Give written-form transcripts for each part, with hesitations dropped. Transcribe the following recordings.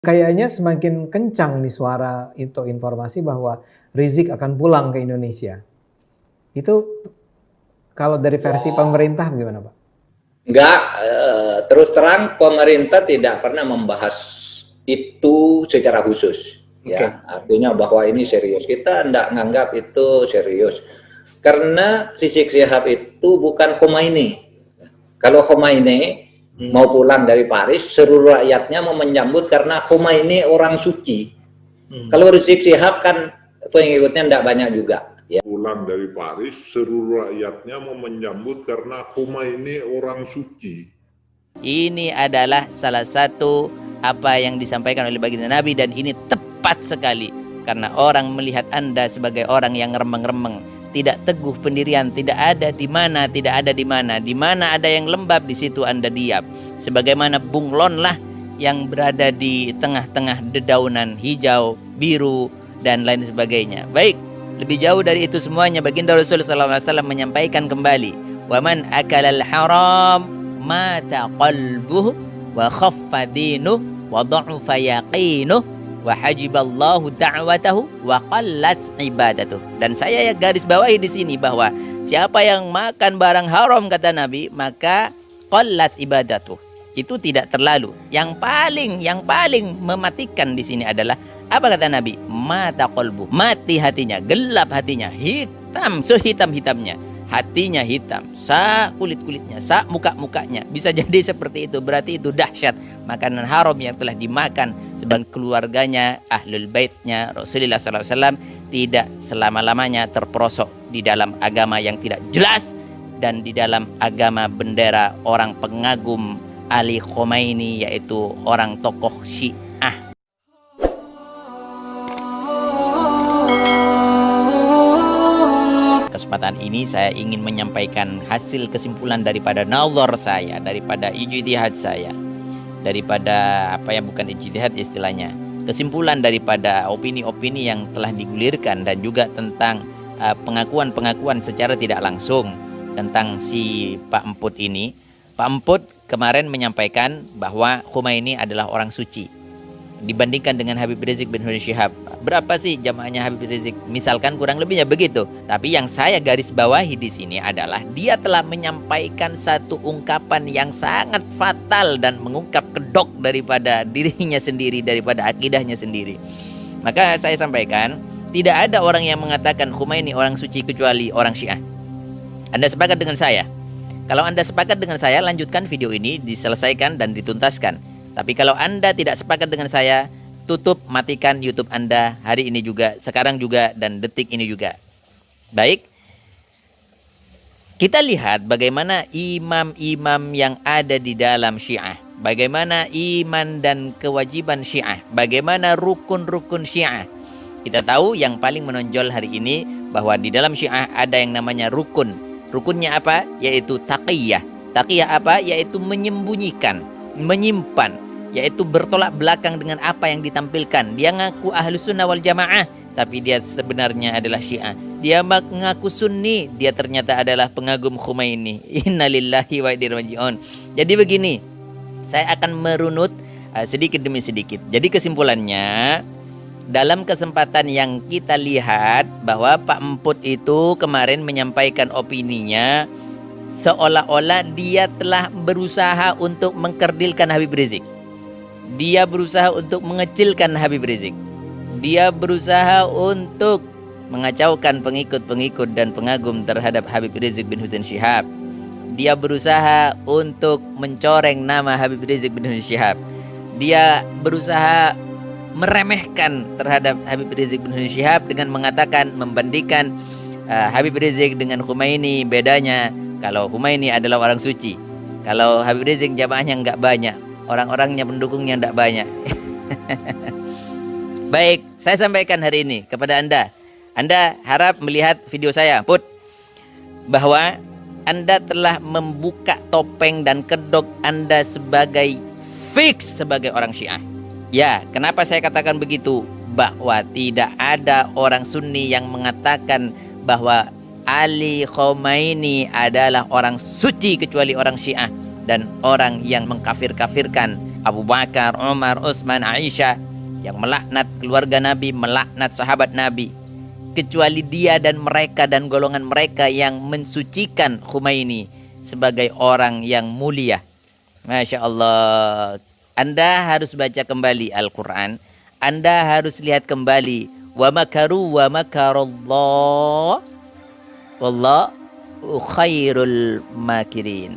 Kayaknya semakin kencang nih suara itu informasi bahwa Rizik akan pulang ke Indonesia. Itu kalau dari versi pemerintah bagaimana, Pak? Enggak, terus terang pemerintah tidak pernah membahas itu secara khusus. Ya, artinya bahwa ini serius. Kita enggak nganggap itu serius. Karena Rizik Syihab itu bukan Khomeini. Kalau Khomeini mau pulang dari Paris, seluruh rakyatnya mau menyambut karena Khomeini orang suci. Kalau Rizik Syihab kan pengikutnya tidak banyak juga. Ya. Pulang dari Paris, seluruh rakyatnya mau menyambut karena Khomeini orang suci. Ini adalah salah satu apa yang disampaikan oleh baginda Nabi, dan ini tepat sekali. Karena orang melihat Anda sebagai orang yang remeng-remeng, tidak teguh pendirian, tidak ada di mana, tidak ada di mana. Di mana ada yang lembab, di situ Anda diam. Sebagaimana bunglonlah yang berada di tengah-tengah dedaunan hijau, biru, dan lain sebagainya. Baik, lebih jauh dari itu semuanya, baginda Rasulullah SAW menyampaikan kembali, "Waman akalal haram mata qalbuhu wa khaffa dinuh wa dha'ufa yaqinuh wa hajiballahu da'watahu wa qallat ibadatuh." Dan saya garis bawahi di sini bahwa siapa yang makan barang haram, kata Nabi, maka qallat ibadatuh. Itu tidak terlalu. Yang paling mematikan di sini adalah apa kata Nabi? Mata qalbu. Mati hatinya, gelap hatinya, hitam sehitam-hitamnya. Hatinya hitam, sa kulit-kulitnya, sa muka-mukanya. Bisa jadi seperti itu, berarti itu dahsyat makanan haram yang telah dimakan sebagai keluarganya, ahlul baitnya Rasulullah SAW tidak selama-lamanya terperosok di dalam agama yang tidak jelas dan di dalam agama bendera orang pengagum Ali Khomeini, yaitu orang tokoh Syiah. Kesempatan ini saya ingin menyampaikan hasil kesimpulan daripada nazar saya, daripada ijtihad saya, daripada apa ya, bukan ijtihad istilahnya, kesimpulan daripada opini-opini yang telah digulirkan, dan juga tentang pengakuan-pengakuan secara tidak langsung tentang si Pak Emput ini. Pak Emput kemarin menyampaikan bahwa Khomeini adalah orang suci dibandingkan dengan Habib Rizik bin Syihab. Berapa sih jamaahnya Habib Rizik? Misalkan kurang lebihnya begitu. Tapi yang saya garis bawahi di sini adalah dia telah menyampaikan satu ungkapan yang sangat fatal dan mengungkap kedok daripada dirinya sendiri, daripada akidahnya sendiri. Maka saya sampaikan, tidak ada orang yang mengatakan Khomeini orang suci kecuali orang Syiah. Anda sepakat dengan saya? Kalau Anda sepakat dengan saya, lanjutkan video ini, diselesaikan dan dituntaskan. Tapi kalau Anda tidak sepakat dengan saya, tutup, matikan YouTube Anda hari ini juga, sekarang juga, dan detik ini juga. Baik, kita lihat bagaimana imam-imam yang ada di dalam Syiah, bagaimana iman dan kewajiban Syiah, bagaimana rukun-rukun Syiah. Kita tahu yang paling menonjol hari ini bahwa di dalam Syiah ada yang namanya rukun. Rukunnya apa? Yaitu taqiyah. Taqiyah apa? Yaitu menyembunyikan, menyimpan, yaitu bertolak belakang dengan apa yang ditampilkan. Dia ngaku ahlus sunnah wal jamaah, tapi dia sebenarnya adalah Syiah. Dia mengaku sunni, dia ternyata adalah pengagum Khomeini. Innalillahi wa inna ilaihi raji'un. Jadi begini, saya akan merunut sedikit demi sedikit. Jadi kesimpulannya, dalam kesempatan yang kita lihat bahwa Pak Emput itu kemarin menyampaikan opininya seolah-olah dia telah berusaha untuk mengkerdilkan Habib Rizik. Dia berusaha untuk mengecilkan Habib Rizik. Dia berusaha untuk mengacaukan pengikut-pengikut dan pengagum terhadap Habib Rizik bin Husain Syihab. Dia berusaha untuk mencoreng nama Habib Rizik bin Husain Syihab. Dia berusaha meremehkan terhadap Habib Rizik bin Husain Syihab dengan mengatakan, membandingkan Habib Rizik dengan Khomeini. Bedanya, kalau Khomeini adalah orang suci, kalau Habib Rizik jamaahnya nggak banyak, orang-orangnya pendukungnya nggak banyak. Baik, saya sampaikan hari ini kepada Anda. Anda harap melihat video saya, Put, bahwa Anda telah membuka topeng dan kedok Anda sebagai fix sebagai orang Syiah. Ya, kenapa saya katakan begitu? Bahwa tidak ada orang Sunni yang mengatakan bahwa Ali Khomeini adalah orang suci kecuali orang Syiah dan orang yang mengkafir-kafirkan Abu Bakar, Umar, Utsman, Aisyah, yang melaknat keluarga Nabi, melaknat sahabat Nabi, kecuali dia dan mereka dan golongan mereka yang mensucikan Khomeini sebagai orang yang mulia. Masya Allah. Anda harus baca kembali Al-Quran. Anda harus lihat kembali wa makaru wa makarallah wallahu khairul makirin.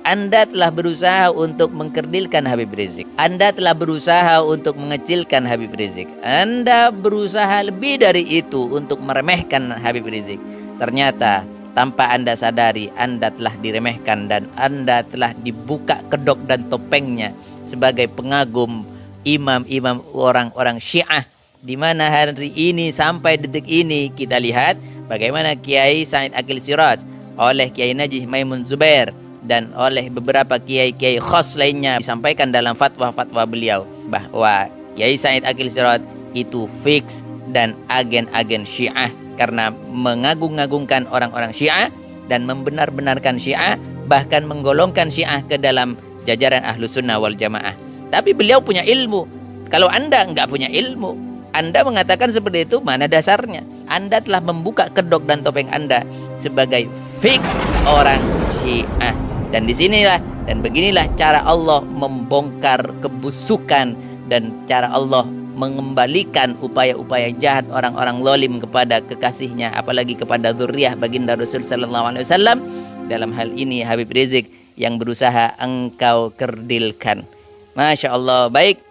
Anda telah berusaha untuk mengkerdilkan Habib Rizik. Anda telah berusaha untuk mengecilkan Habib Rizik. Anda berusaha lebih dari itu untuk meremehkan Habib Rizik. Ternyata tanpa Anda sadari, Anda telah diremehkan dan Anda telah dibuka kedok dan topengnya sebagai pengagum imam-imam orang-orang Syiah, di mana hari ini sampai detik ini kita lihat bagaimana Kiai Said Akil Siraj oleh Kiai Najih Maimun Zubair dan oleh beberapa kiai-kiai khas lainnya disampaikan dalam fatwa-fatwa beliau bahwa Kiai Said Akil Siraj itu fix dan agen-agen Syiah karena mengagung-agungkan orang-orang Syiah dan membenar-benarkan Syiah, bahkan menggolongkan Syiah ke dalam jajaran Ahlus Sunnah wal Jamaah. Tapi beliau punya ilmu. Kalau Anda nggak punya ilmu, Anda mengatakan seperti itu, mana dasarnya? Anda telah membuka kedok dan topeng Anda sebagai fix orang Syiah. Dan disinilah dan beginilah cara Allah membongkar kebusukan dan cara Allah mengembalikan upaya-upaya jahat orang-orang zalim kepada kekasihnya, apalagi kepada zuriyah baginda Rasul sallallahu alaihi wasallam. Dalam hal ini Habib Rizik yang berusaha engkau kerdilkan. Masya Allah. Baik,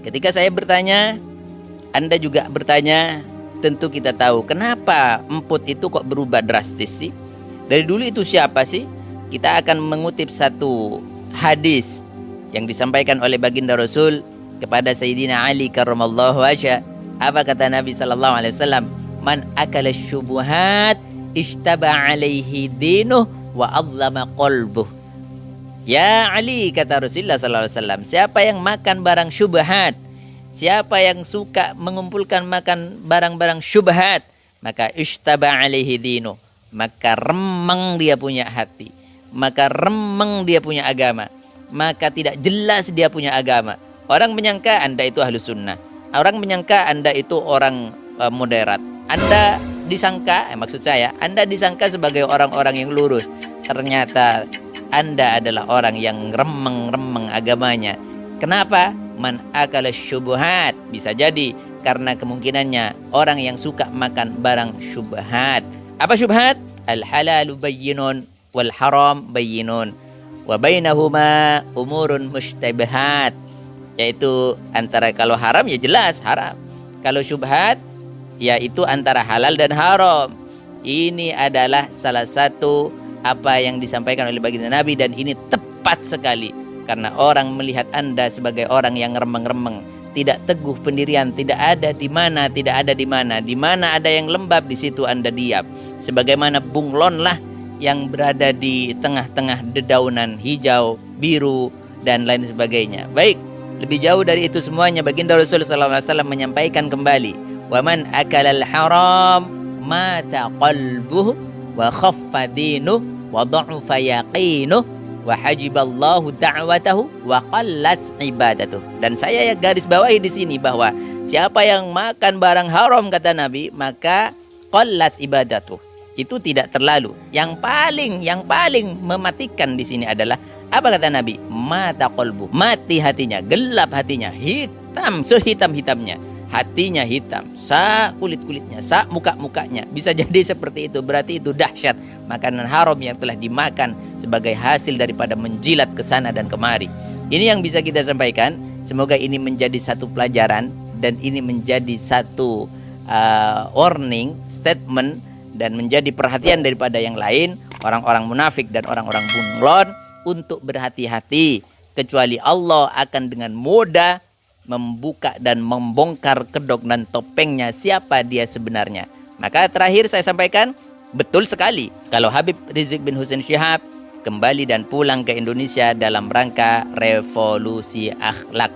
ketika saya bertanya, Anda juga bertanya. Tentu kita tahu kenapa emput itu kok berubah drastis sih. Dari dulu itu siapa sih? Kita akan mengutip satu hadis yang disampaikan oleh baginda Rasul kepada Sayyidina Ali karramallahu wajhah. Apa kata Nabi sallallahu alaihi wasallam? Man akala syubuhat ishtaba alaihi dinuh wa adlama qalbuh. Ya Ali, kata Rasulullah sallallahu alaihi wasallam, siapa yang makan barang syubhat, siapa yang suka mengumpulkan makan barang-barang syubhat, maka ishtaba alaihi dinuh, maka remeng dia punya hati, maka remeng dia punya agama, maka tidak jelas dia punya agama. Orang menyangka Anda itu Ahlus Sunnah, orang menyangka Anda itu orang moderat, Anda disangka, maksud saya, Anda disangka sebagai orang-orang yang lurus. Ternyata Anda adalah orang yang remeng-remeng agamanya. Kenapa? Man akala syubhat. Bisa jadi karena kemungkinannya orang yang suka makan barang syubhat. Apa syubhat? Al halalu bayyinun wal haram bayyinun wa bainahuma umurun mushtabihat. Yaitu antara kalau haram ya jelas haram, kalau syubhat yaitu antara halal dan haram. Ini adalah salah satu apa yang disampaikan oleh baginda Nabi, dan ini tepat sekali karena orang melihat Anda sebagai orang yang remeng-remeng, tidak teguh pendirian, tidak ada di mana, tidak ada di mana. Di mana ada yang lembab, di situ Anda diam. Sebagaimana bunglon lah yang berada di tengah-tengah dedaunan hijau, biru dan lain sebagainya. Baik, lebih jauh dari itu semuanya baginda Rasul sallallahu alaihi wasallam menyampaikan kembali, "Wa man akalal haram mata qalbuhu wa khaffa dinuhu wa dha'ufa yaqinuhu wa hajiballahu da'watahu wa qallat ibadatuh." Dan saya garis bawahi di sini bahwa siapa yang makan barang haram, kata Nabi, maka qallat ibadatuh. Itu tidak terlalu. Yang paling mematikan di sini adalah apa kata Nabi? Mata qalbu. Mati hatinya, gelap hatinya, hitam sehitam-hitamnya. Hatinya hitam, sa kulit-kulitnya, sa muka-mukanya. Bisa jadi seperti itu, berarti itu dahsyat makanan haram yang telah dimakan sebagai hasil daripada menjilat ke sana dan kemari. Ini yang bisa kita sampaikan. Semoga ini menjadi satu pelajaran dan ini menjadi satu warning statement dan menjadi perhatian daripada yang lain, orang-orang munafik dan orang-orang bunglon, untuk berhati-hati. Kecuali Allah akan dengan mudah membuka dan membongkar kedok dan topengnya siapa dia sebenarnya. Maka terakhir saya sampaikan, betul sekali kalau Habib Rizik bin Hussein Syihab kembali dan pulang ke Indonesia dalam rangka revolusi akhlak.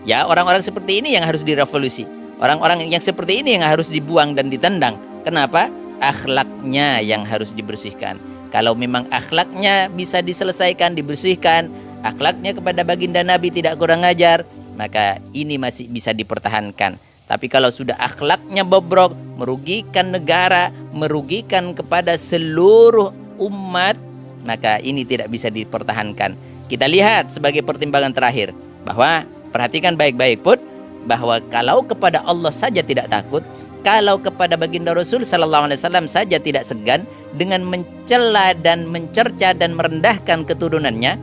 Ya, orang-orang seperti ini yang harus direvolusi. Orang-orang yang seperti ini yang harus dibuang dan ditendang. Kenapa? Akhlaknya yang harus dibersihkan. Kalau memang akhlaknya bisa diselesaikan, dibersihkan, akhlaknya kepada baginda Nabi tidak kurang ajar, maka ini masih bisa dipertahankan. Tapi kalau sudah akhlaknya bobrok, merugikan negara, merugikan kepada seluruh umat, maka ini tidak bisa dipertahankan. Kita lihat sebagai pertimbangan terakhir, bahwa perhatikan baik-baik Put, bahwa kalau kepada Allah saja tidak takut, kalau kepada baginda Rasul Sallallahu Alaihi Wasallam saja tidak segan dengan mencela dan mencerca dan merendahkan keturunannya,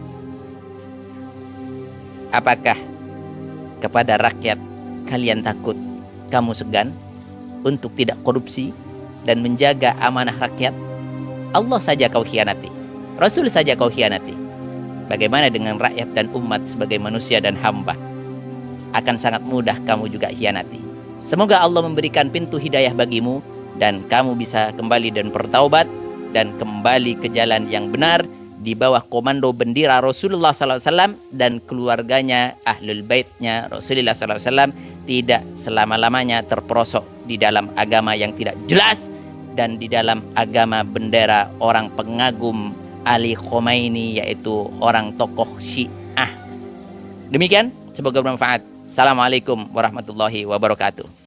apakah kepada rakyat kalian takut? Kamu segan untuk tidak korupsi dan menjaga amanah rakyat? Allah saja kau khianati, Rasul saja kau khianati. Bagaimana dengan rakyat dan umat sebagai manusia dan hamba? Akan sangat mudah kamu juga khianati. Semoga Allah memberikan pintu hidayah bagimu dan kamu bisa kembali dan bertaubat dan kembali ke jalan yang benar di bawah komando bendera Rasulullah SAW dan keluarganya, ahlul baitnya Rasulullah SAW, tidak selama-lamanya terperosok di dalam agama yang tidak jelas dan di dalam agama bendera orang pengagum Ali Khomeini, yaitu orang tokoh Syiah. Demikian, semoga bermanfaat. Assalamualaikum warahmatullahi wabarakatuh.